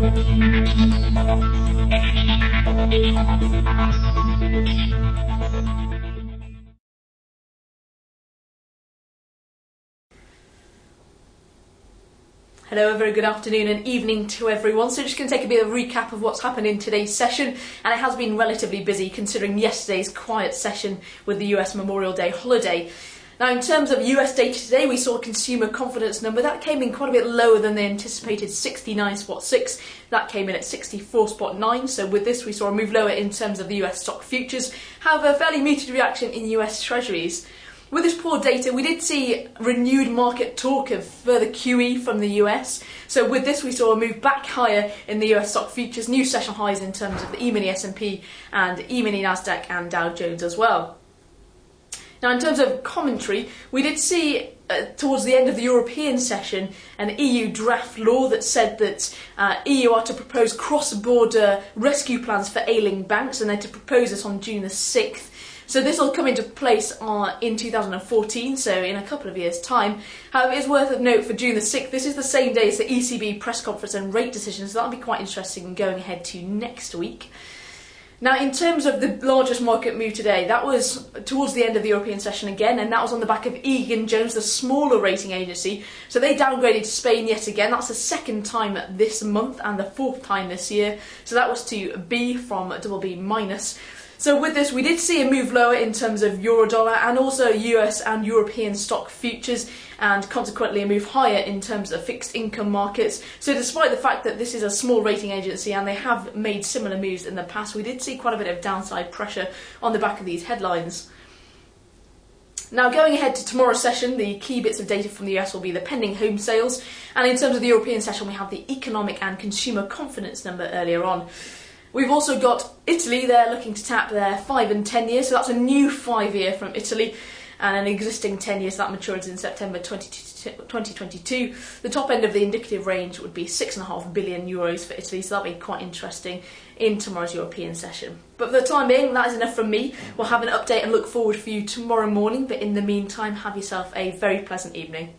Hello, a very good afternoon and evening to everyone. So just going to take a bit of a recap of what's happened in today's session, and it has been relatively busy considering yesterday's quiet session with the US Memorial Day holiday. Now, in terms of US data today, we saw a consumer confidence number that came in quite a bit lower than they anticipated, 69.6. That came in at 64.9. So with this, we saw a move lower in terms of the US stock futures. However, a fairly muted reaction in US Treasuries. With this poor data, we did see renewed market talk of further QE from the US. So with this, we saw a move back higher in the US stock futures, new session highs in terms of the E-mini S&P and E-mini Nasdaq and Dow Jones as well. Now, in terms of commentary, we did see towards the end of the European session an EU draft law that said that EU are to propose cross-border rescue plans for ailing banks, and they're to propose this on June the 6th. So this will come into place in 2014, so in a couple of years' time. However, it's worth a note for June the 6th, this is the same day as the ECB press conference and rate decisions, so that'll be quite interesting going ahead to next week. Now, in terms of the largest market move today, that was towards the end of the European session again, and that was on the back of Egan-Jones, the smaller rating agency. So they downgraded Spain yet again. That's the second time this month and the fourth time this year. So that was to B from BB-. So with this, we did see a move lower in terms of euro-dollar and also US and European stock futures, and consequently a move higher in terms of fixed income markets. So despite the fact that this is a small rating agency and they have made similar moves in the past, we did see quite a bit of downside pressure on the back of these headlines. Now, going ahead to tomorrow's session, the key bits of data from the US will be the pending home sales, and in terms of the European session, we have the economic and consumer confidence number earlier on. We've also got Italy. They're looking to tap their 5 and 10 years, so that's a new 5-year from Italy, and an existing 10 years that matures in September 2022. The top end of the indicative range would be €6.5 billion for Italy, so that'll be quite interesting in tomorrow's European session. But for the time being, that is enough from me. We'll have an update and look forward for you tomorrow morning, but in the meantime, have yourself a very pleasant evening.